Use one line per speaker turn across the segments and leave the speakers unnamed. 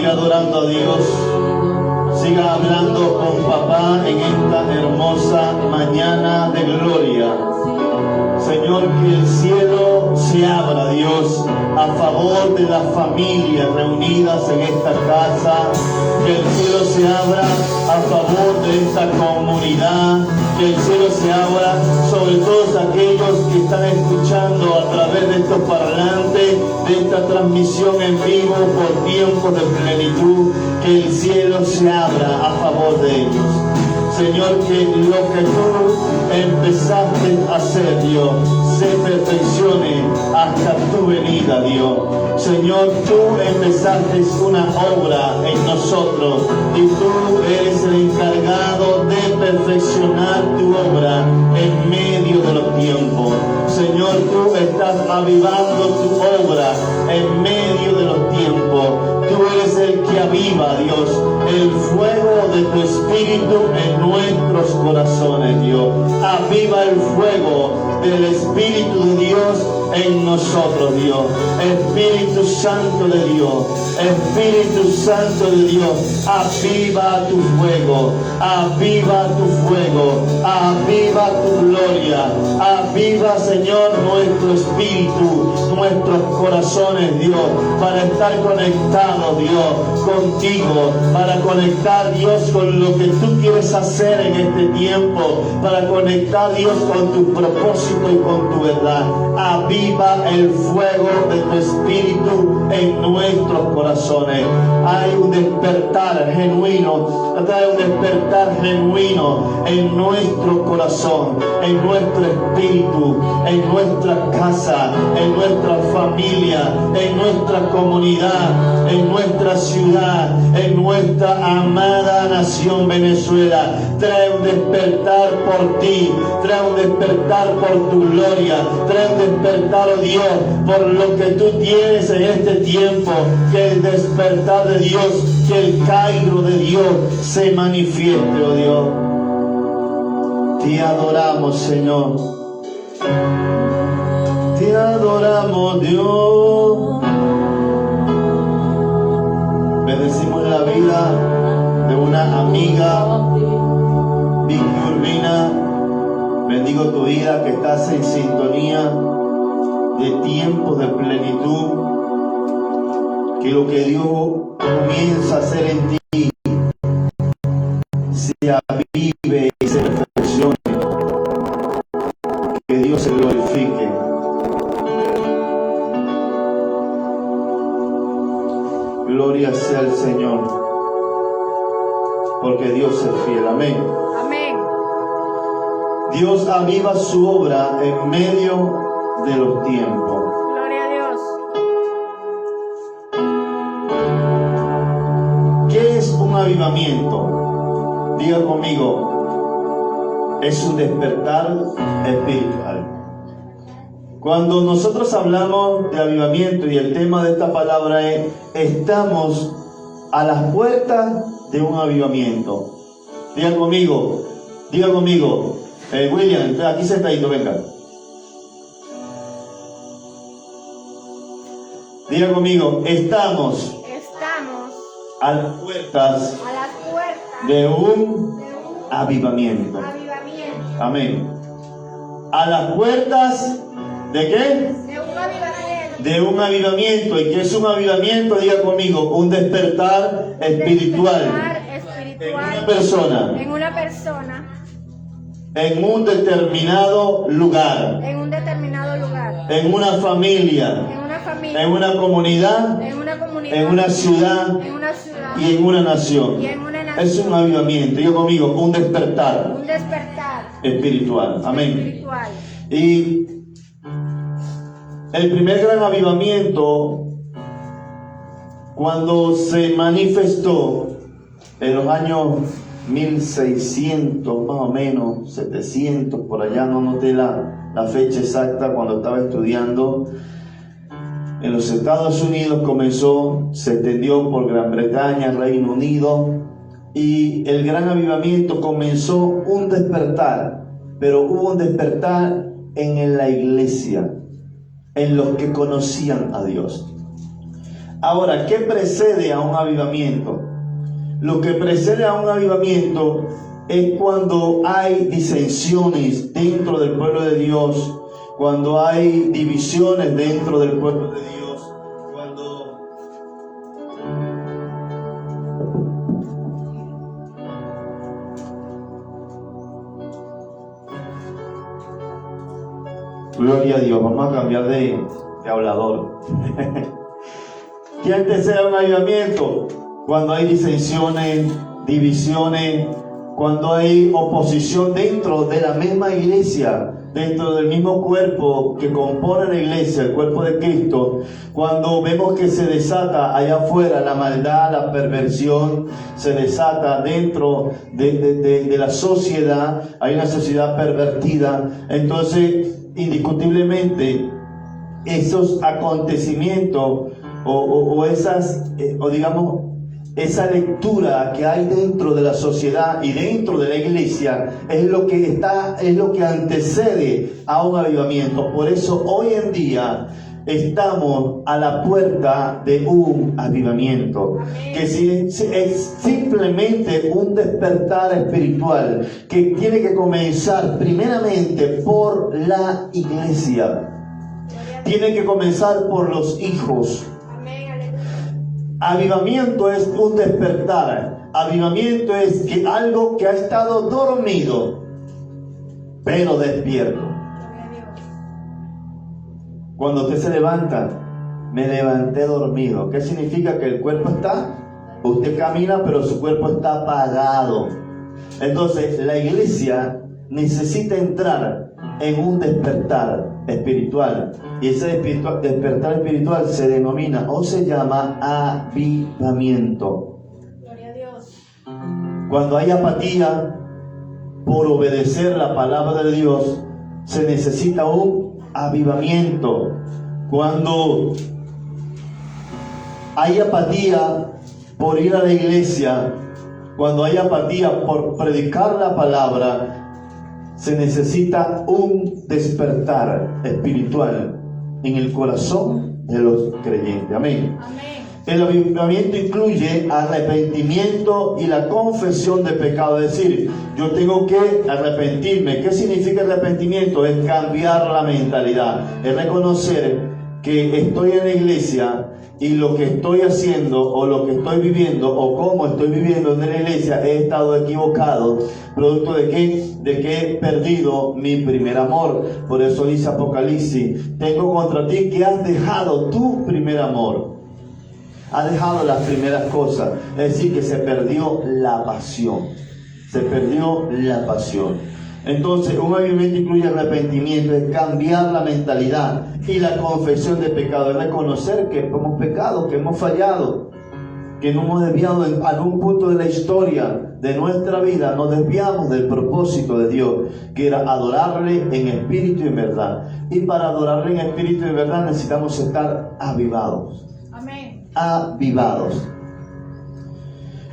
Siga adorando a Dios. Siga hablando con papá en esta hermosa mañana de gloria. Señor, que el cielo se abra, Dios, a favor de las familias reunidas en esta casa. Que el cielo se abra a favor de esta comunidad. Que el cielo se abra sobre todos aquellos que están escuchando a través de estos parlantes, de esta transmisión en vivo por tiempos de plenitud. Que el cielo se abra a favor de ellos. Señor, que lo que tú empezaste a hacer, Dios, se perfeccione hasta tu venida, Dios. Señor, tú empezaste una obra en nosotros y tú eres el encargado de perfeccionar tu obra en medio de los tiempos. Señor, tú estás avivando tu obra en medio de los tiempos. Tú eres el que aviva, Dios, el fuego de tu Espíritu en nuestros corazones, Dios. Aviva el fuego del Espíritu de Dios en nosotros, Dios. Espíritu Santo de Dios, Espíritu Santo de Dios, aviva tu fuego, aviva tu fuego, aviva tu gloria, aviva, Señor, nuestro espíritu, nuestros corazones, Dios, para estar conectados, Dios, contigo, para conectar, Dios, con lo que tú quieres hacer en este tiempo, para conectar, Dios, con tu propósito y con tu verdad. Aviva el fuego de tu espíritu en nuestros corazones. Hay un despertar genuino, hay un despertar genuino en nuestro corazón, en nuestro espíritu, en nuestra casa, en nuestra familia, en nuestra comunidad, en nuestra ciudad, en nuestra amada nación Venezuela. Trae un despertar por ti, trae un despertar por tu gloria, trae un despertar, oh Dios, por lo que tú tienes en este tiempo. Que el despertar de Dios, que el Cairo de Dios se manifieste, oh Dios. Te adoramos, Señor. Te adoramos, Dios. Bendecimos la vida de una amiga, Vicky Urbina. Bendigo tu vida, que estás en sintonía de tiempos de plenitud. Que lo que Dios comienza a hacer en ti se avive y se perfeccione. Que Dios se glorifique. Gloria sea al Señor, porque Dios es fiel. Amén.
Amén.
Dios aviva su obra en medio de los tiempos.
Gloria a Dios.
¿Qué es un avivamiento? Diga conmigo, es un despertar espiritual. Cuando nosotros hablamos de avivamiento, y el tema de esta palabra es: estamos a las puertas de un avivamiento. Diga conmigo, William, aquí sentadito, venga. Diga conmigo, estamos a las puertas de un avivamiento. Amén. A las puertas ¿de qué? De un avivamiento. ¿Y qué es un avivamiento? Diga conmigo, un despertar espiritual. En una persona. En un determinado lugar. En una familia. En una comunidad. En una ciudad. Y en una nación. Es un avivamiento. Diga conmigo, un despertar. Espiritual. Amén. Y el primer gran avivamiento, cuando se manifestó en los años 1600, más o menos, 700, por allá, no noté la fecha exacta cuando estaba estudiando. En los Estados Unidos comenzó, se extendió por Gran Bretaña, Reino Unido, y el gran avivamiento comenzó un despertar, pero hubo un despertar en la iglesia, en los que conocían a Dios. Ahora, ¿qué precede a un avivamiento? Lo que precede a un avivamiento es cuando hay disensiones dentro del pueblo de Dios, cuando hay divisiones dentro del pueblo de Dios, cuando gloria a Dios. Vamos a cambiar de hablador. ¿Qué antecede a un avivamiento? Cuando hay disensiones, divisiones, cuando hay oposición dentro de la misma iglesia, dentro del mismo cuerpo que compone la iglesia, el cuerpo de Cristo, cuando vemos que se desata allá afuera la maldad, la perversión, se desata dentro de la sociedad, hay una sociedad pervertida, entonces indiscutiblemente esos acontecimientos o digamos esa lectura que hay dentro de la sociedad y dentro de la iglesia es lo que antecede a un avivamiento. Por eso hoy en día estamos a la puerta de un avivamiento, que es simplemente un despertar espiritual que tiene que comenzar primeramente por la iglesia, tiene que comenzar por los hijos. Avivamiento es un despertar. Avivamiento es que algo que ha estado dormido, pero despierto. Cuando usted se levanta, me levanté dormido. ¿Qué significa? Que el cuerpo usted camina, pero su cuerpo está apagado. Entonces, la iglesia necesita entrar en un despertar espiritual, y ese despertar espiritual se denomina o se llama avivamiento.
Gloria a Dios.
Cuando hay apatía por obedecer la palabra de Dios, se necesita un avivamiento. Cuando hay apatía por ir a la iglesia, cuando hay apatía por predicar la palabra, se necesita un despertar espiritual en el corazón de los creyentes. Amén.
Amén.
El avivamiento incluye arrepentimiento y la confesión de pecado. Es decir, yo tengo que arrepentirme. ¿Qué significa arrepentimiento? Es cambiar la mentalidad, es reconocer que estoy en la iglesia y lo que estoy haciendo o lo que estoy viviendo o cómo estoy viviendo en la iglesia he estado equivocado, producto de que he perdido mi primer amor. Por eso dice Apocalipsis: tengo contra ti que has dejado tu primer amor. Has dejado las primeras cosas, es decir, que se perdió la pasión. Se perdió la pasión. Entonces, un avivamiento incluye arrepentimiento, es cambiar la mentalidad, y la confesión de pecado, es reconocer que hemos pecado, que hemos fallado, que no hemos desviado en algún punto de la historia de nuestra vida, nos desviamos del propósito de Dios, que era adorarle en espíritu y en verdad. Y para adorarle en espíritu y en verdad necesitamos estar avivados.
Amén.
Avivados.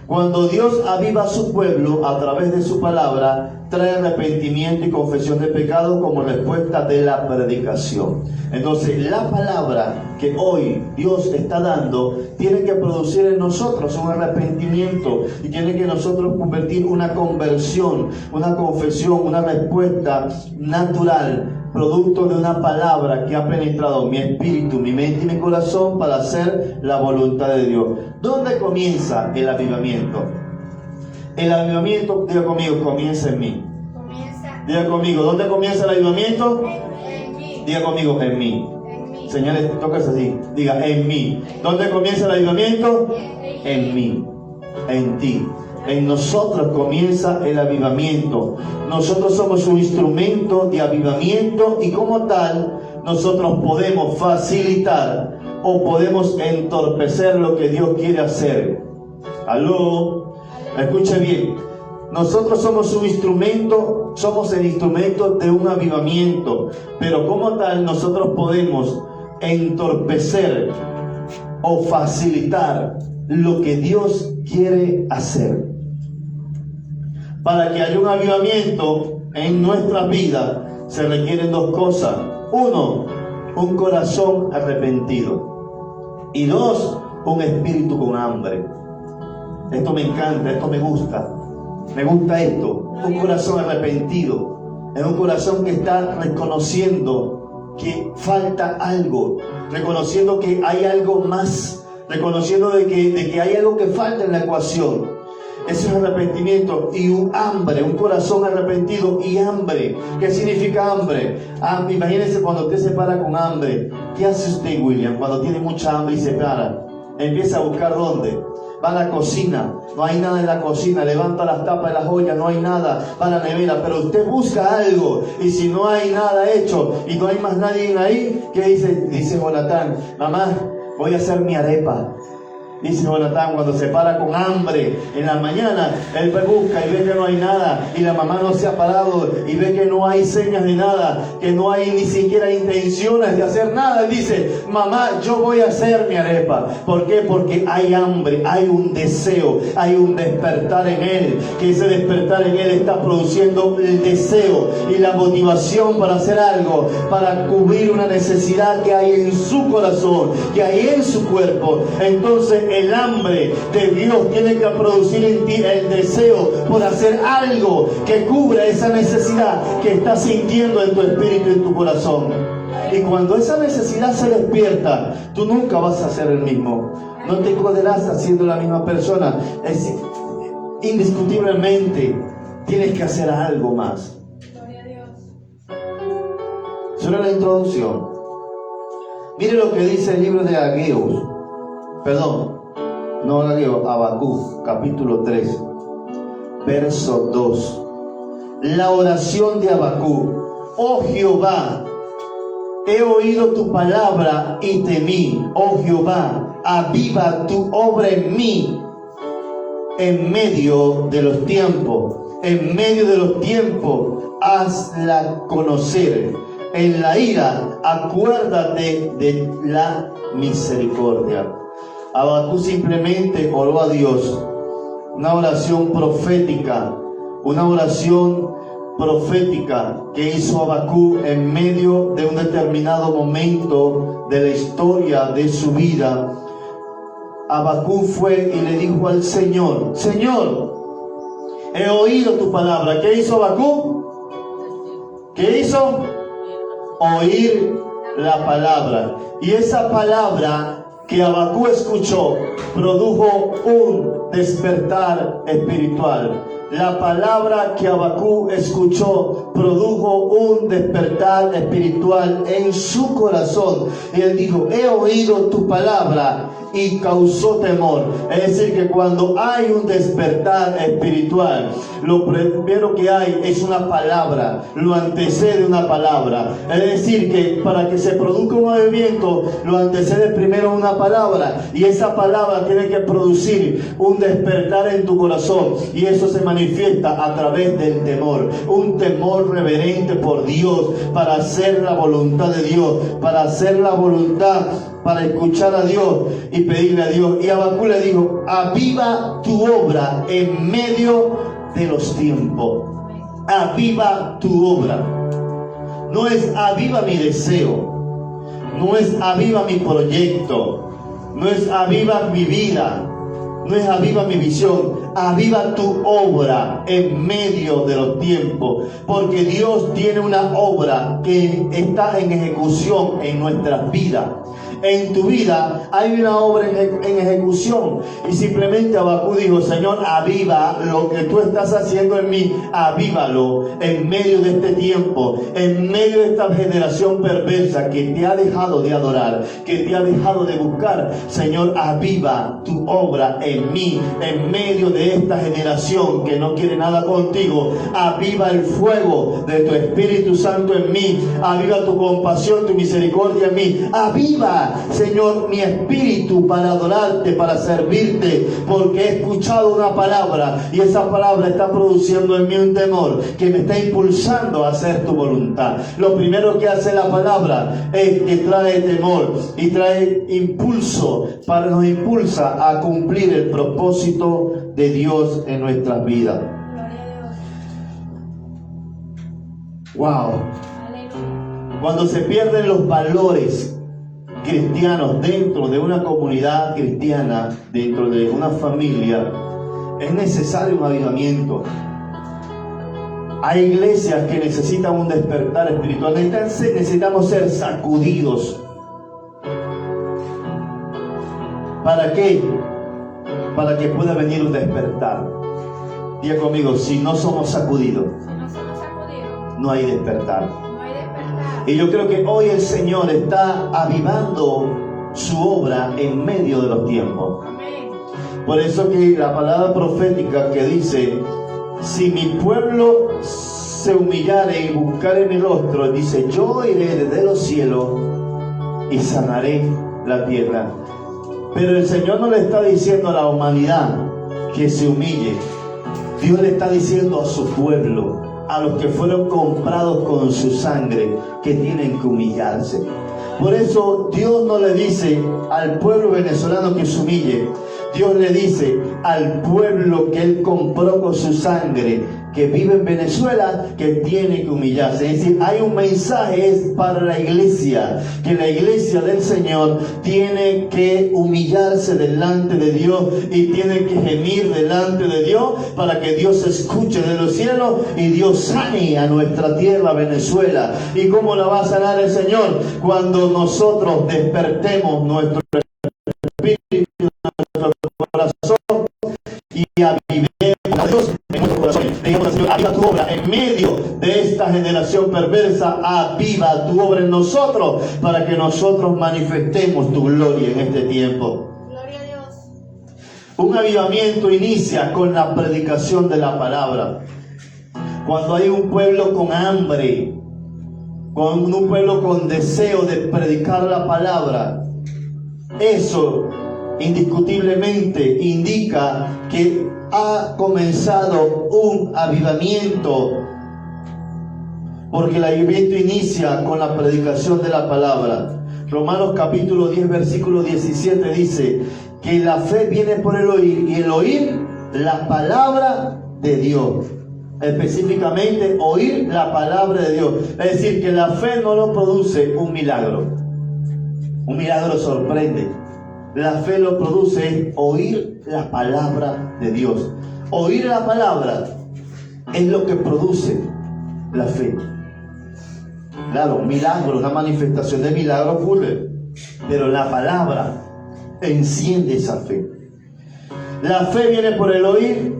Cuando Dios aviva a su pueblo a través de su palabra, trae arrepentimiento y confesión de pecado como respuesta de la predicación. Entonces, la palabra que hoy Dios está dando tiene que producir en nosotros un arrepentimiento, y tiene que nosotros convertir una conversión, una confesión, una respuesta natural, producto de una palabra que ha penetrado mi espíritu, mi mente y mi corazón para hacer la voluntad de Dios. ¿Dónde comienza el avivamiento? El avivamiento, diga conmigo, comienza en mí. Diga conmigo, ¿dónde comienza el avivamiento?
En mí.
Diga conmigo, en mí.
En mí.
Señores, tocas así, diga, en mí. ¿Dónde comienza el avivamiento? En mí, en ti. En nosotros comienza el avivamiento. Nosotros somos un instrumento de avivamiento, y como tal, nosotros podemos facilitar o podemos entorpecer lo que Dios quiere hacer. ¿Aló? Escuche bien. Nosotros somos un instrumento, somos el instrumento de un avivamiento, pero como tal nosotros podemos entorpecer o facilitar lo que Dios quiere hacer. Para que haya un avivamiento en nuestra vida se requieren dos cosas. Uno, un corazón arrepentido. Y 2, un espíritu con hambre. Esto me encanta, esto me gusta. Me gusta esto. Un corazón arrepentido. Es un corazón que está reconociendo que falta algo. Reconociendo que hay algo más. Reconociendo de que hay algo que falta en la ecuación. Eso es arrepentimiento y un hambre, un corazón arrepentido y hambre. ¿Qué significa hambre? Imagínense cuando usted se para con hambre. ¿Qué hace usted, William, cuando tiene mucha hambre y se para? Empieza a buscar dónde. Va a la cocina, no hay nada en la cocina, levanta las tapas de las ollas, no hay nada, va a la nevera, pero usted busca algo, y si no hay nada hecho, y no hay más nadie ahí, ¿qué dice? Dice Jonatán, mamá, voy a hacer mi arepa. Dice Jonatán, cuando se para con hambre en la mañana, él busca y ve que no hay nada, y la mamá no se ha parado, y ve que no hay señas de nada, que no hay ni siquiera intenciones de hacer nada. Él dice, mamá, yo voy a hacer mi arepa. ¿Por qué? Porque hay hambre, hay un deseo, hay un despertar en él, que ese despertar en él está produciendo el deseo y la motivación para hacer algo, para cubrir una necesidad que hay en su corazón, que hay en su cuerpo. Entonces, el hambre de Dios tiene que producir en ti el deseo por hacer algo que cubra esa necesidad que estás sintiendo en tu espíritu y en tu corazón. Y cuando esa necesidad se despierta, tú nunca vas a ser el mismo. No te encontrarás siendo la misma persona. Indiscutiblemente tienes que hacer algo más.
Gloria a Dios.
Eso era la introducción. Mire lo que dice el libro de Ageo. Habacuc, capítulo 3, verso 2. La oración de Habacuc. Oh Jehová, he oído tu palabra y temí. Oh Jehová, aviva tu obra en mí en medio de los tiempos. En medio de los tiempos, hazla conocer. En la ira, acuérdate de la misericordia. Habacuc simplemente oró a Dios, una oración profética que hizo Habacuc en medio de un determinado momento de la historia de su vida. Habacuc fue y le dijo al Señor, Señor, he oído tu palabra. ¿Qué hizo Habacuc? ¿Qué hizo? Oír la palabra. Y esa palabra que Habacuc escuchó produjo un despertar espiritual. La palabra que Habacuc escuchó produjo un despertar espiritual en su corazón. Y él dijo, he oído tu palabra y causó temor. Es decir, que cuando hay un despertar espiritual, lo primero que hay es una palabra, lo antecede una palabra. Es decir, que para que se produzca un movimiento, lo antecede primero una palabra, y esa palabra tiene que producir un despertar en tu corazón, y eso se manifiesta a través del temor, un temor reverente por Dios, para hacer la voluntad de Dios, para hacer la voluntad, para escuchar a Dios y pedirle a Dios. Y Habacuc le dijo, aviva tu obra en medio de los tiempos. Aviva tu obra. No es aviva mi deseo, no es aviva mi proyecto, no es aviva mi vida, no es aviva mi visión. Aviva tu obra en medio de los tiempos, porque Dios tiene una obra que está en ejecución en nuestras vidas. En tu vida hay una obra en ejecución, y simplemente Habacuc dijo, Señor, aviva lo que tú estás haciendo en mí, avívalo en medio de este tiempo, en medio de esta generación perversa que te ha dejado de adorar, que te ha dejado de buscar. Señor, aviva tu obra en mí, en medio de esta generación que no quiere nada contigo. Aviva el fuego de tu Espíritu Santo en mí, aviva tu compasión, tu misericordia en mí. Aviva, Señor, mi espíritu para adorarte, para servirte, porque he escuchado una palabra, y esa palabra está produciendo en mí un temor que me está impulsando a hacer tu voluntad. Lo primero que hace la palabra es que trae temor y trae impulso, nos impulsa a cumplir el propósito de Dios en nuestras vidas. Wow. Cuando se pierden los valores cristianos dentro de una comunidad cristiana, dentro de una familia, es necesario un avivamiento. Hay iglesias que necesitan un despertar espiritual. Necesitamos ser sacudidos. ¿Para qué? Para que pueda venir un despertar. Diga conmigo, si no somos sacudidos, no hay despertar. Y yo creo que hoy el Señor está avivando su obra en medio de los tiempos. Por eso que la palabra profética que dice, si mi pueblo se humillare y buscare mi rostro, dice, yo iré desde los cielos y sanaré la tierra. Pero el Señor no le está diciendo a la humanidad que se humille. Dios le está diciendo a su pueblo, a los que fueron comprados con su sangre, que tienen que humillarse. Por eso Dios no le dice al pueblo venezolano que se humille. Dios le dice al pueblo que Él compró con su sangre, que vive en Venezuela, que tiene que humillarse. Es decir, hay un mensaje es para la iglesia, que la iglesia del Señor tiene que humillarse delante de Dios y tiene que gemir delante de Dios para que Dios escuche de los cielos y Dios sane a nuestra tierra, Venezuela. ¿Y cómo la va a sanar el Señor? Cuando nosotros despertemos nuestro espíritu, nuestro corazón y avivemos a Dios en nuestro corazón. Digamos, Señor, aviva tu obra en medio de esta generación perversa. Aviva tu obra en nosotros para que nosotros manifestemos tu gloria en este tiempo.
Gloria a Dios.
Un avivamiento inicia con la predicación de la palabra. Cuando hay un pueblo con hambre, con un pueblo con deseo de predicar la palabra, eso indiscutiblemente indica que ha comenzado un avivamiento, porque el avivamiento inicia con la predicación de la palabra. Romanos capítulo 10 versículo 17 dice que la fe viene por el oír y el oír la palabra de Dios. Específicamente oír la palabra de Dios. Es decir, que la fe no lo produce un milagro. Un milagro sorprende. La fe lo produce oír la palabra de Dios. Oír la palabra es lo que produce la fe. Claro, un milagro, una manifestación de milagro ocurre, pero la palabra enciende esa fe. La fe viene por el oír,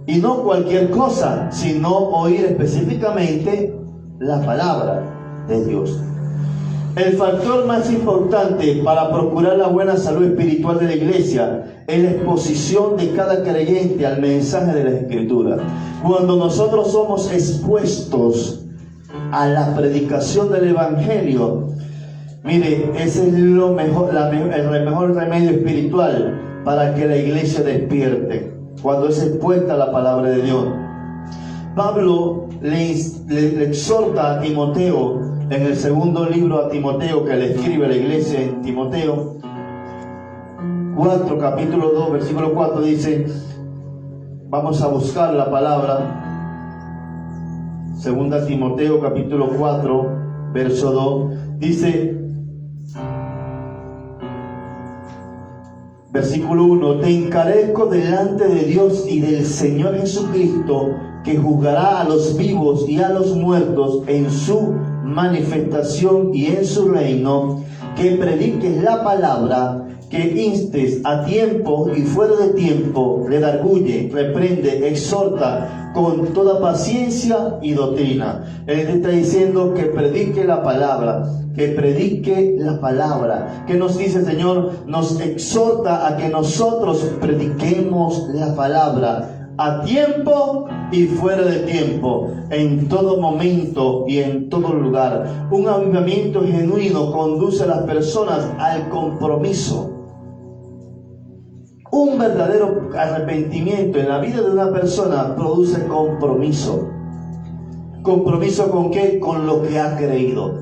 y no cualquier cosa, sino oír específicamente la palabra de Dios. El factor más importante para procurar la buena salud espiritual de la iglesia es la exposición de cada creyente al mensaje de la Escritura. Cuando nosotros somos expuestos a la predicación del Evangelio, mire, ese es el mejor remedio espiritual para que la iglesia despierte, cuando es expuesta a la palabra de Dios. Pablo le exhorta a Timoteo en el segundo libro a Timoteo que le escribe a la iglesia en Timoteo 4, capítulo 2, versículo 4, dice, vamos a buscar la palabra. Segunda Timoteo capítulo 4, verso 2, dice, versículo 1, te encarezco delante de Dios y del Señor Jesucristo, que juzgará a los vivos y a los muertos en su manifestación y en su reino, que prediques la palabra, que instes a tiempo y fuera de tiempo, redarguye, reprende, exhorta con toda paciencia y doctrina. Él está diciendo que predique la palabra, que predique la palabra. ¿Qué nos dice el Señor? Nos exhorta a que nosotros prediquemos la palabra a tiempo y fuera de tiempo, en todo momento y en todo lugar. Un avivamiento genuino conduce a las personas al compromiso. Un verdadero arrepentimiento en la vida de una persona produce compromiso. ¿Compromiso con qué? Con lo que ha creído.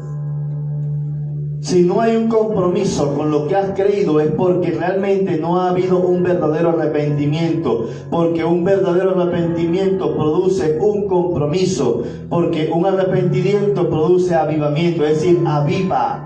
Si no hay un compromiso con lo que has creído, es porque realmente no ha habido un verdadero arrepentimiento. Porque un verdadero arrepentimiento produce un compromiso. Porque un arrepentimiento produce avivamiento. Es decir, aviva,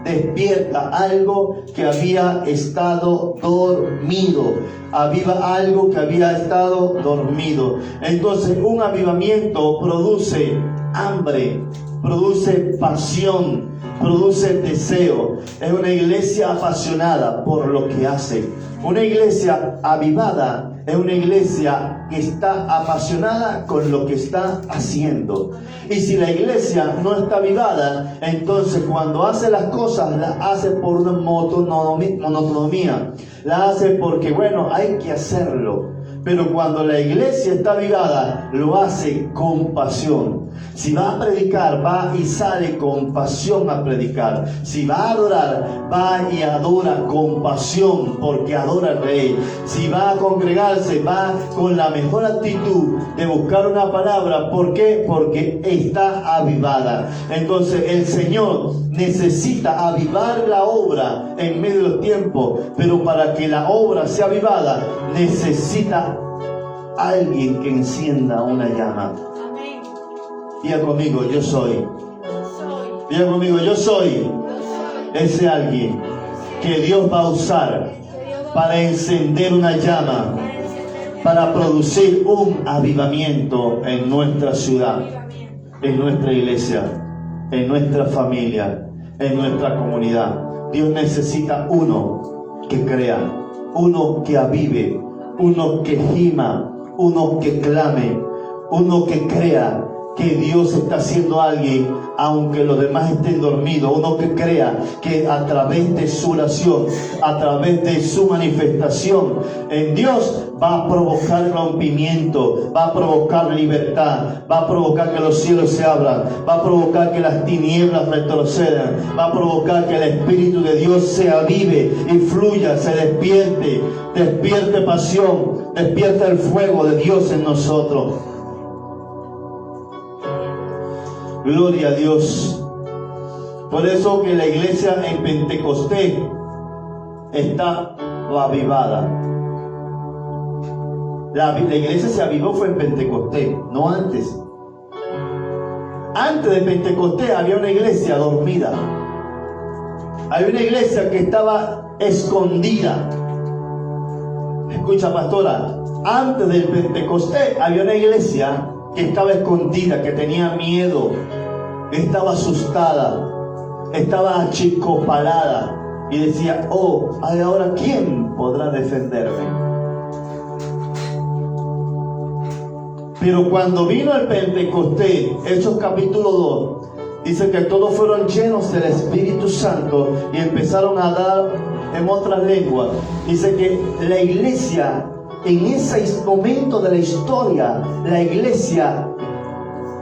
despierta algo que había estado dormido. Aviva algo que había estado dormido. Entonces, un avivamiento produce hambre, produce pasión, produce deseo. Es una iglesia apasionada por lo que hace. Una iglesia avivada es una iglesia que está apasionada con lo que está haciendo. Y si la iglesia no está avivada, entonces cuando hace las cosas, las hace por una monotonía. La hace porque, bueno, hay que hacerlo. Pero cuando la iglesia está avivada, lo hace con pasión. Si va a predicar, va y sale con pasión a predicar. Si va a adorar, va y adora con pasión, porque adora al Rey. Si va a congregarse, va con la mejor actitud de buscar una palabra. ¿Por qué? Porque está avivada. Entonces el Señor necesita avivar la obra en medio de los tiempos, pero para que la obra sea avivada, necesita alguien que encienda una llama.
Amén.
Diga conmigo, yo soy. Diga conmigo, yo soy ese alguien que Dios va a usar para encender una llama, para producir un avivamiento en nuestra ciudad, en nuestra iglesia, en nuestra familia, en nuestra comunidad. Dios necesita uno que crea, uno que avive, uno que gima, uno que clame, uno que crea que Dios está haciendo alguien aunque los demás estén dormidos. Uno que crea que a través de su oración, a través de su manifestación en Dios, va a provocar rompimiento, va a provocar libertad, va a provocar que los cielos se abran, va a provocar que las tinieblas retrocedan, va a provocar que el Espíritu de Dios se avive y fluya, se despierte pasión, despierte el fuego de Dios en nosotros. Gloria a Dios. Por eso que la iglesia en Pentecostés está avivada. La iglesia se avivó fue en Pentecostés, no antes. Antes de Pentecostés había una iglesia dormida. Había una iglesia que estaba escondida. Escucha, pastora, antes del Pentecostés había una iglesia que estaba escondida, que tenía miedo, estaba asustada, estaba achicopalada y decía, oh, ahora ¿quién podrá defenderme? Pero cuando vino el Pentecostés, Hechos capítulo 2, dice que todos fueron llenos del Espíritu Santo y empezaron a hablar en otras lenguas. Dice que la iglesia, en ese momento de la historia, la iglesia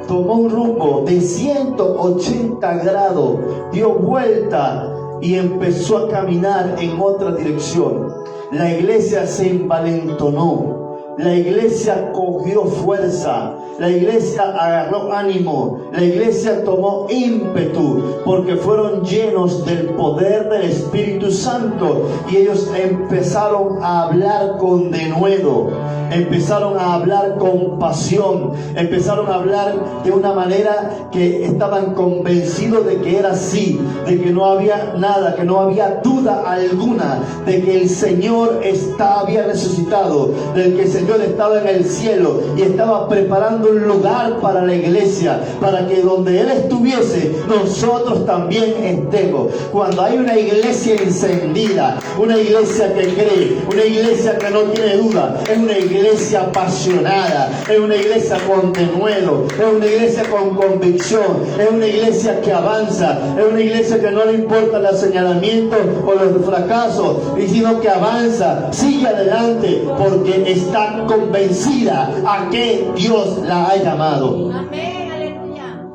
tomó un rumbo de 180 grados, dio vuelta y empezó a caminar en otra dirección. La iglesia se envalentonó, la iglesia cogió fuerza, la iglesia agarró ánimo, la iglesia tomó ímpetu, porque fueron llenos del poder del Espíritu Santo y ellos empezaron a hablar con denuedo, empezaron a hablar con pasión, empezaron a hablar de una manera que estaban convencidos de que era así, de que no había nada, que no había duda alguna de que el Señor había resucitado, de que el Señor estaba en el cielo y estaba preparando un lugar para la iglesia, para que donde Él estuviese, nosotros también estemos. Cuando hay una iglesia encendida, una iglesia que cree, una iglesia que no tiene duda, es una iglesia apasionada, es una iglesia con denuedo, es una iglesia con convicción, es una iglesia que avanza, es una iglesia que no le importa los señalamientos o los fracasos, sino que avanza, sigue adelante, porque está convencida a que Dios la ha llamado.
Amén, aleluya.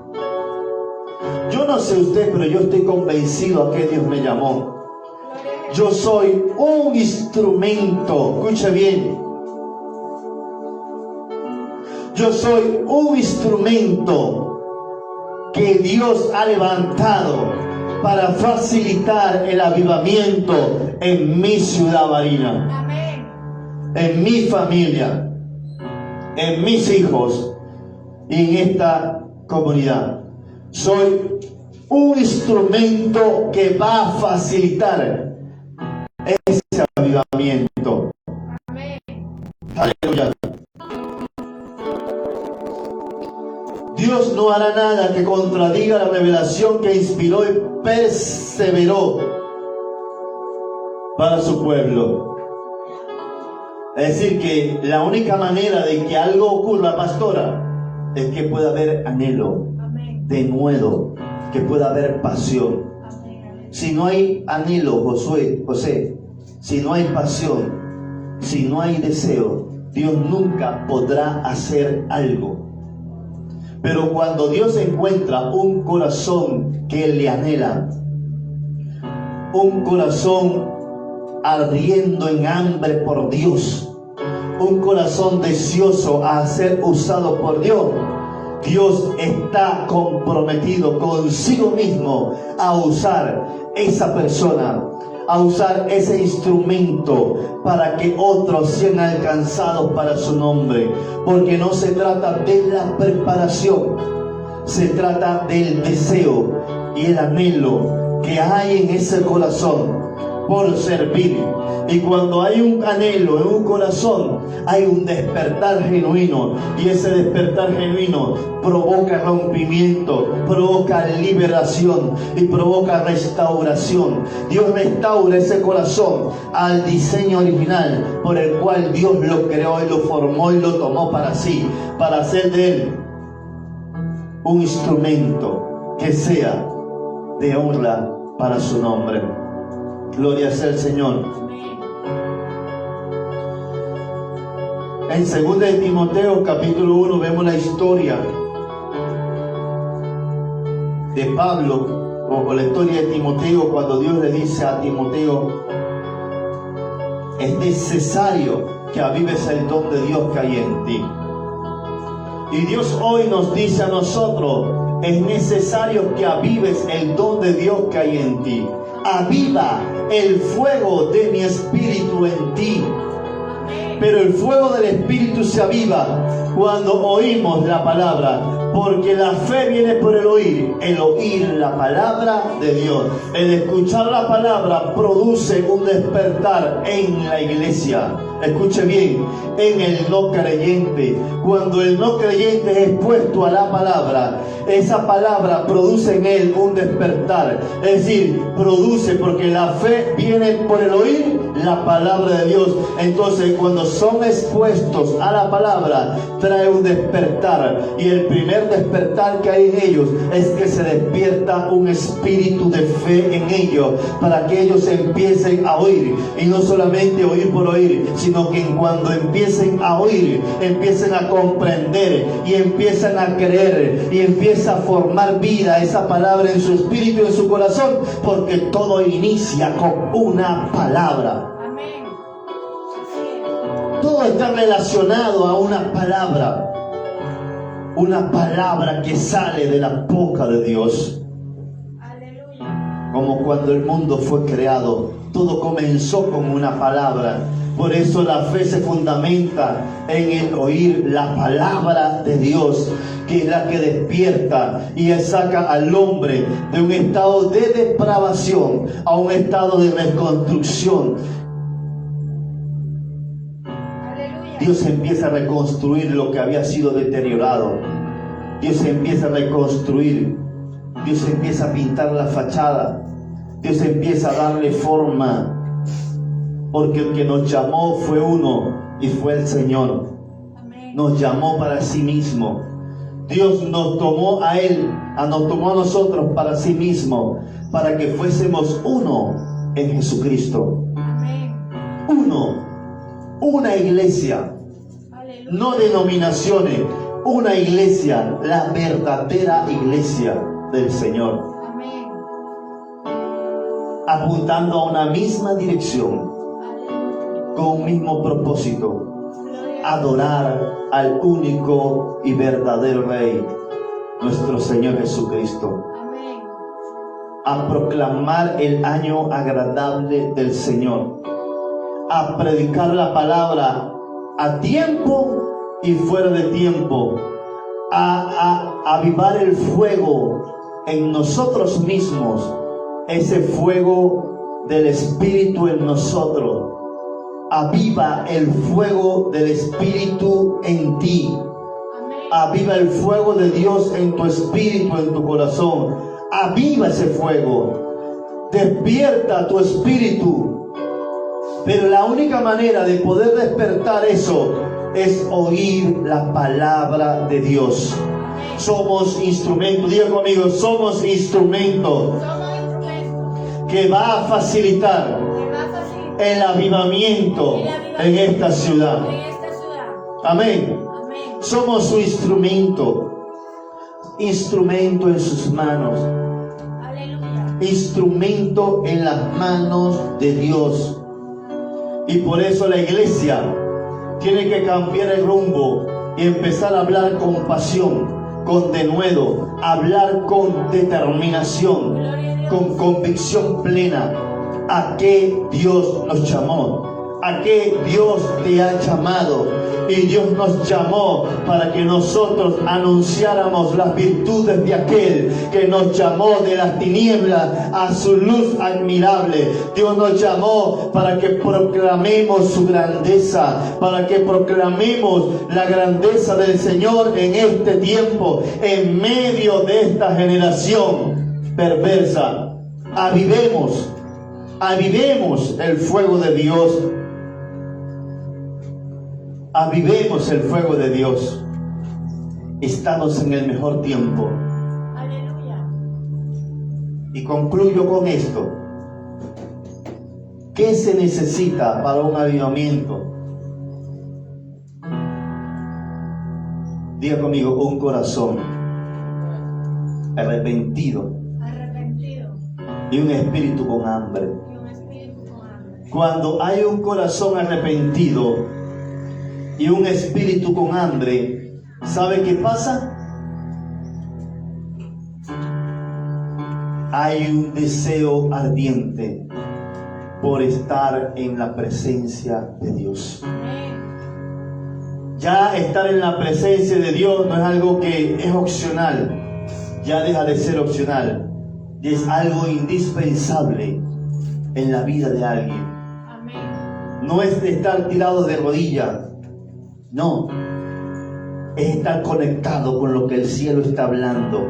Yo no sé usted, pero yo estoy convencido a que Dios me llamó. Yo soy un instrumento, escuche bien. Yo soy un instrumento que Dios ha levantado para facilitar el avivamiento en mi ciudad marina,
Amén.
en mi familia, en mis hijos y en esta comunidad. Soy un instrumento que va a facilitar ese avivamiento.
Amén.
Aleluya. Dios no hará nada que contradiga la revelación que inspiró y perseveró para su pueblo. Es decir, que la única manera de que algo ocurra, pastora, es que pueda haber anhelo,
Amén.
denuedo, que pueda haber pasión.
Amén.
Si no hay anhelo, José, si no hay pasión, si no hay deseo, Dios nunca podrá hacer algo. Pero cuando Dios encuentra un corazón que le anhela, un corazón ardiendo en hambre por Dios, un corazón deseoso a ser usado por Dios, Dios está comprometido consigo mismo a usar esa persona, a usar ese instrumento para que otros sean alcanzados para su nombre. Porque no se trata de la preparación, se trata del deseo y el anhelo que hay en ese corazón por servir. Y cuando hay un anhelo en un corazón, hay un despertar genuino, y ese despertar genuino provoca rompimiento, provoca liberación y provoca restauración. Dios restaura ese corazón al diseño original por el cual Dios lo creó y lo formó y lo tomó para sí, para hacer de él un instrumento que sea de honra para su nombre. Gloria sea al Señor. En 2 de Timoteo capítulo 1 vemos la historia de Pablo, o la historia de Timoteo, cuando Dios le dice a Timoteo: es necesario que avives el don de Dios que hay en ti. Y Dios hoy nos dice a nosotros: es necesario que avives el don de Dios que hay en ti. Aviva el fuego de mi espíritu en ti. Pero el fuego del espíritu se aviva cuando oímos la palabra, porque la fe viene por el oír la palabra de Dios. El escuchar la palabra produce un despertar en la iglesia. Escuche bien, en el no creyente. Cuando el no creyente es expuesto a la palabra, esa palabra produce en él un despertar. Es decir, produce, porque la fe viene por el oír la palabra de Dios. Entonces, cuando son expuestos a la palabra, trae un despertar. Y el primer despertar que hay en ellos es que se despierta un espíritu de fe en ellos, para que ellos empiecen a oír. Y no solamente oír por oír, sino que cuando empiecen a oír, empiecen a comprender y empiezan a creer y empieza a formar vida esa palabra en su espíritu y en su corazón, porque todo inicia con una palabra.
Amén.
Todo está relacionado a una palabra que sale de la boca de Dios.
Aleluya.
Como cuando el mundo fue creado, todo comenzó con una palabra. Por eso la fe se fundamenta en el oír la palabra de Dios, que es la que despierta y saca al hombre de un estado de depravación a un estado de reconstrucción.
Aleluya.
Dios empieza a reconstruir lo que había sido deteriorado. Dios empieza a reconstruir. Dios empieza a pintar la fachada. Dios empieza a darle forma. Porque el que nos llamó fue uno, y fue el Señor.
Amén.
Nos llamó para sí mismo. Dios nos tomó a Él, nos tomó a nosotros para sí mismo, para que fuésemos uno en Jesucristo.
Amén.
Uno, una iglesia,
Aleluya.
no denominaciones, una iglesia, la verdadera iglesia del Señor,
Amén.
apuntando a una misma dirección, con un mismo propósito: adorar al único y verdadero Rey, nuestro Señor Jesucristo.
Amén.
a proclamar el año agradable del Señor, a predicar la palabra a tiempo y fuera de tiempo, a avivar el fuego en nosotros mismos, ese fuego del Espíritu en nosotros. Aviva el fuego del Espíritu en ti. Aviva el fuego de Dios en tu espíritu, en tu corazón. Aviva ese fuego. Despierta tu espíritu. Pero la única manera de poder despertar eso es oír la palabra de Dios. Somos instrumentos. Diga conmigo, somos instrumentos que va a facilitar el avivamiento en esta ciudad. Amén. Somos su instrumento en sus manos.
Aleluya.
Instrumento en las manos de Dios. Y por eso la iglesia tiene que cambiar el rumbo y empezar a hablar con pasión, con denuedo, hablar con determinación, con convicción plena. ¿A qué Dios nos llamó? ¿A qué Dios te ha llamado? Y Dios nos llamó para que nosotros anunciáramos las virtudes de aquel que nos llamó de las tinieblas a su luz admirable. Dios nos llamó para que proclamemos su grandeza, para que proclamemos la grandeza del Señor en este tiempo, en medio de esta generación perversa. Avivemos el fuego de Dios. Avivemos el fuego de Dios. Estamos en el mejor tiempo.
Aleluya.
Y concluyo con esto. ¿Qué se necesita para un avivamiento? Diga conmigo, un corazón arrepentido y un espíritu con hambre. Cuando hay un corazón arrepentido y un espíritu con hambre, ¿sabe qué pasa? Hay un deseo ardiente por estar en la presencia de Dios. Ya estar en la presencia de Dios no es algo que es opcional, ya deja de ser opcional, es algo indispensable en la vida de alguien. No es de estar tirado de rodillas, no, es estar conectado con lo que el cielo está hablando.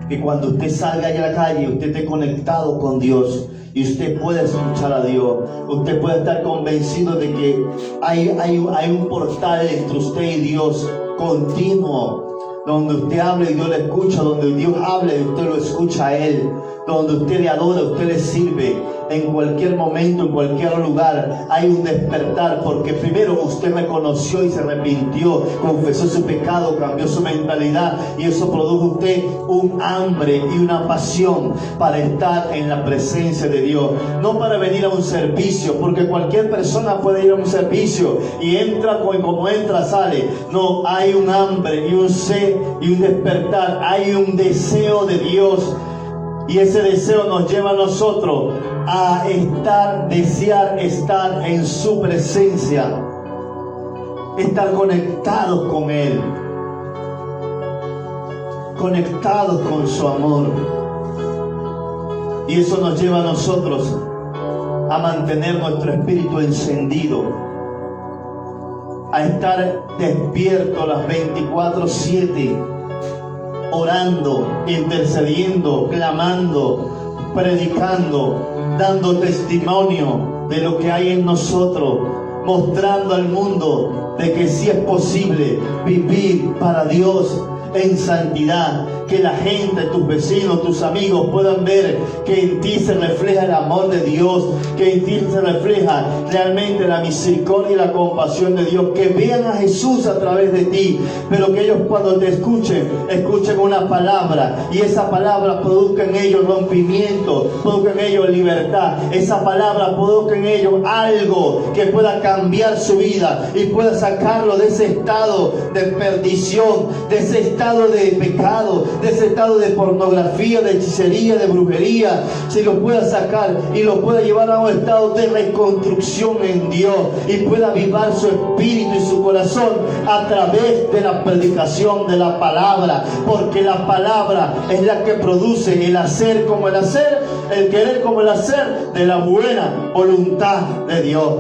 Que cuando usted salga allá a la calle, usted esté conectado con Dios y usted pueda escuchar a Dios. Usted puede estar convencido de que hay un portal entre usted y Dios continuo, donde usted habla y Dios le escucha, donde Dios habla y usted lo escucha a Él, donde usted le adora, usted le sirve. En cualquier momento, en cualquier lugar, hay un despertar, porque primero usted reconoció y se arrepintió, confesó su pecado, cambió su mentalidad, y eso produjo usted un hambre y una pasión para estar en la presencia de Dios. No para venir a un servicio, porque cualquier persona puede ir a un servicio y entra como entra, sale. No, hay un hambre y un sed y un despertar, hay un deseo de Dios. Y ese deseo nos lleva a nosotros a desear estar en su presencia, estar conectados con Él, conectados con su amor. Y eso nos lleva a nosotros a mantener nuestro espíritu encendido, a estar despiertos las 24/7, orando, intercediendo, clamando, predicando, dando testimonio de lo que hay en nosotros, mostrando al mundo de que sí es posible vivir para Dios en santidad, que la gente, tus vecinos, tus amigos puedan ver que en ti se refleja el amor de Dios, que en ti se refleja realmente la misericordia y la compasión de Dios, que vean a Jesús a través de ti, pero que ellos cuando te escuchen una palabra, y esa palabra produzca en ellos rompimiento, produzca en ellos libertad, esa palabra produzca en ellos algo que pueda cambiar su vida y pueda sacarlo de ese estado de perdición, de ese estado estado de pecado, de ese estado de pornografía, de hechicería, de brujería, se lo pueda sacar y lo pueda llevar a un estado de reconstrucción en Dios y pueda avivar su espíritu y su corazón a través de la predicación de la palabra, porque la palabra es la que produce el hacer como el hacer, el querer como el hacer de la buena voluntad de Dios.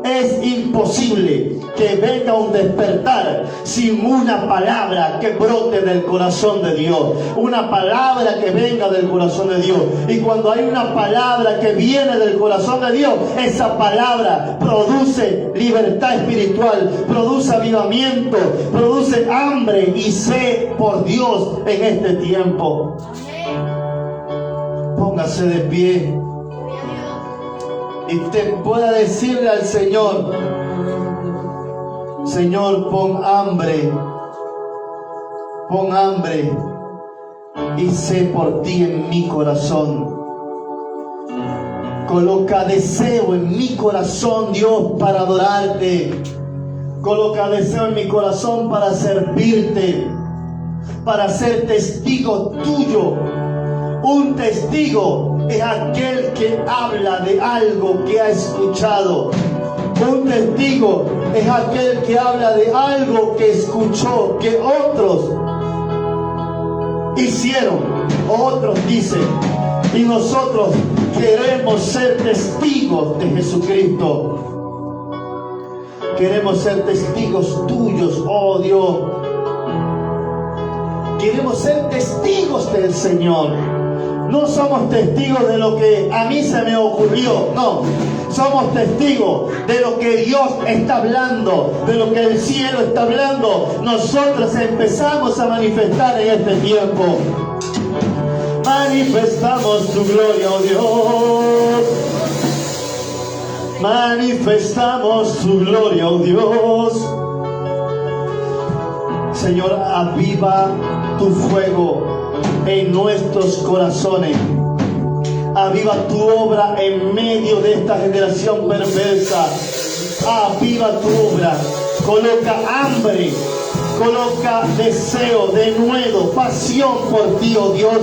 Es imposible que venga un despertar sin una palabra que brote del corazón de Dios, una palabra que venga del corazón de Dios. Y cuando hay una palabra que viene del corazón de Dios, esa palabra produce libertad espiritual, produce avivamiento, produce hambre y sed por Dios en este tiempo. Póngase de pie y te pueda decirle al Señor: Señor, pon hambre y sé por ti en mi corazón. Coloca deseo en mi corazón, Dios, para adorarte. Coloca deseo en mi corazón para servirte, para ser testigo tuyo. Un testigo es aquel que habla de algo que ha escuchado. Un testigo es aquel que habla de algo que escuchó, que otros hicieron, otros dicen. Y nosotros queremos ser testigos de Jesucristo. Queremos ser testigos tuyos, oh Dios. Queremos ser testigos del Señor. No somos testigos de lo que a mí se me ocurrió, no. Somos testigos de lo que Dios está hablando, de lo que el cielo está hablando. Nosotros empezamos a manifestar en este tiempo. Manifestamos tu gloria, oh Dios. Manifestamos tu gloria, oh Dios. Señor, aviva tu fuego en nuestros corazones. Aviva tu obra en medio de esta generación perversa. Aviva tu obra. Coloca hambre, coloca deseo, denuedo, pasión por ti, oh Dios,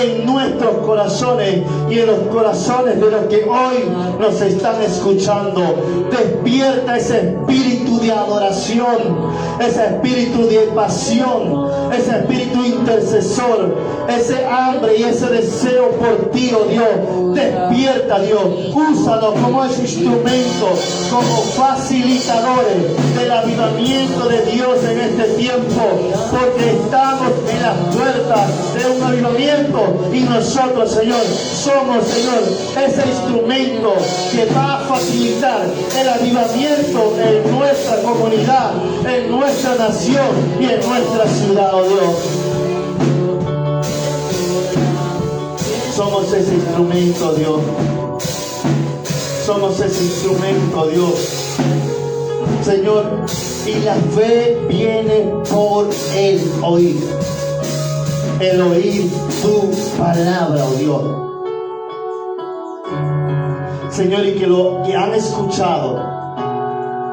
en nuestros corazones y en los corazones de los que hoy nos están escuchando. Despierta ese espíritu de adoración, ese espíritu de pasión, ese espíritu intercesor, ese hambre y ese deseo por ti, oh Dios. Despierta, Dios. Úsanos como ese instrumento, como facilitadores del avivamiento de Dios en este tiempo, porque estamos en las puertas de un avivamiento. Y nosotros, Señor, somos, Señor, ese instrumento que va a facilitar el avivamiento en nuestra comunidad, en nuestra nación y en nuestra ciudad, oh Dios. Somos ese instrumento, Dios. Somos ese instrumento, Dios. Señor, y la fe viene por el oír. El oír tu palabra, oh Dios. Señor, y que lo que han escuchado,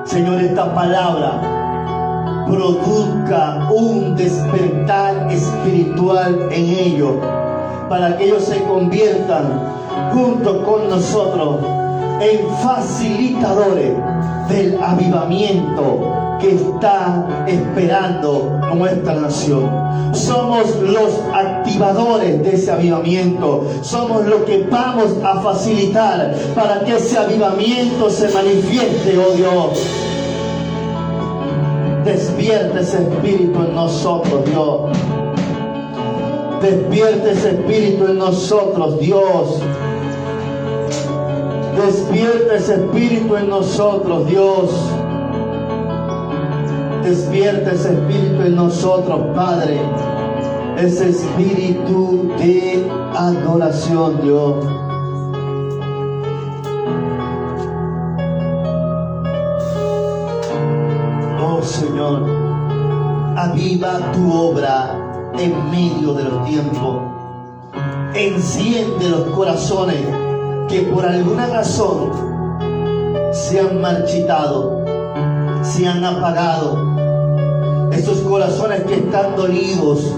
Señor, esta palabra produzca un despertar espiritual en ellos, para que ellos se conviertan junto con nosotros en facilitadores del avivamiento que está esperando nuestra nación. Somos los activadores de ese avivamiento. Somos los que vamos a facilitar para que ese avivamiento se manifieste, oh Dios. Despierta ese espíritu en nosotros, Dios. Despierta ese espíritu en nosotros, Dios. Despierta ese espíritu en nosotros, Dios. Despierta ese espíritu en nosotros, Padre. Ese espíritu de adoración, Dios. Oh Señor, aviva tu obra en medio de los tiempos. Enciende los corazones que por alguna razón se han marchitado, se han apagado, esos corazones que están dolidos,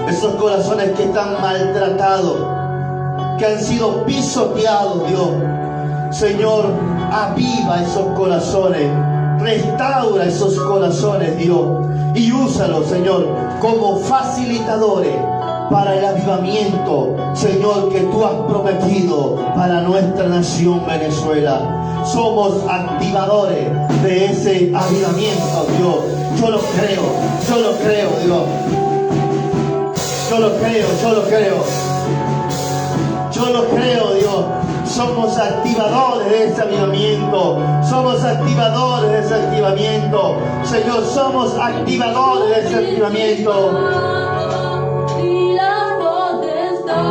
esos corazones que están maltratados, que han sido pisoteados, Dios. Señor, aviva esos corazones, restaura esos corazones, Dios, y úsalos, Señor, como facilitadores para el avivamiento, Señor, que tú has prometido para nuestra nación Venezuela. Somos activadores de ese avivamiento, Dios. Yo lo creo, Dios. Yo lo creo, Dios. Somos activadores de ese avivamiento. Somos activadores de ese avivamiento. Señor, somos activadores de ese avivamiento.
Ni las potestades,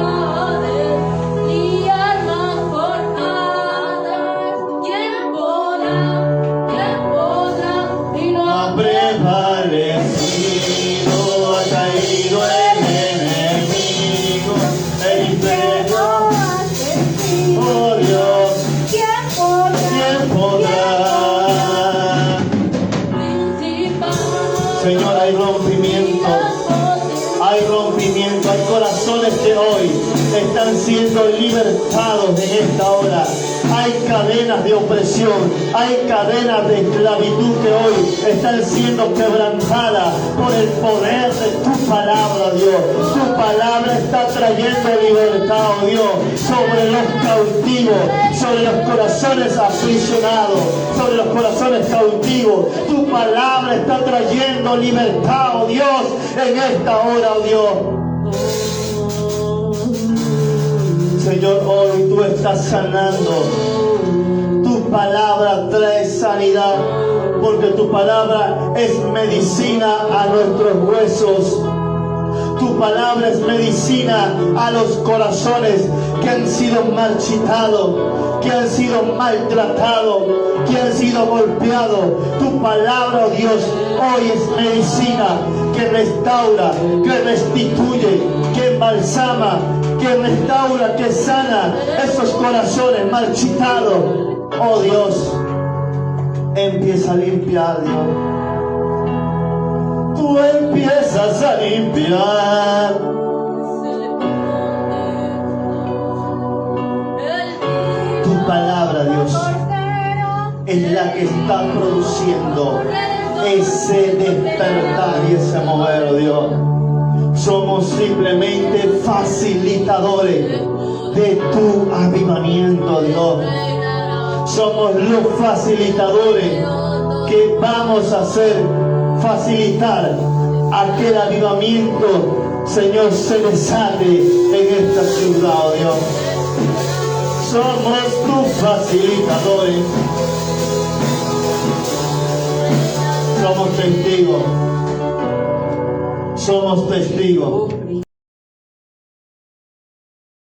ni armas forjadas. ¿Quién podrá? Y no
Ha prevalecido, ha caído el enemigo, el imperio. Oh Dios, ¿quién podrá? Señor, hay rompimiento, hay corazones que hoy están siendo libertados en esta hora. Hay cadenas de opresión, hay cadenas de esclavitud que hoy están siendo quebrantadas por el poder de tu palabra, Dios. Tu palabra está trayendo libertad, oh Dios, sobre los cautivos, sobre los corazones aprisionados, sobre los corazones cautivos. Tu palabra está trayendo libertad, oh Dios, en esta hora, oh Dios. Señor, hoy tú estás sanando. Tu palabra trae sanidad, porque tu palabra es medicina a nuestros huesos. Tu palabra es medicina a los corazones que han sido marchitados, que han sido maltratados, que han sido golpeados. Tu palabra, oh Dios, hoy es medicina que restaura, que restituye, que embalsama, que restaura, que sana esos corazones marchitados. Oh Dios, empieza a limpiar, Dios. Tú empiezas a limpiar. Tu palabra, Dios, es la que está produciendo ese despertar y ese mover, oh Dios. Somos simplemente facilitadores de tu avivamiento, Dios. Somos los facilitadores que vamos a facilitar aquel avivamiento, Señor, se desate en esta ciudad, oh Dios. Somos tus facilitadores. Somos testigos. Somos testigos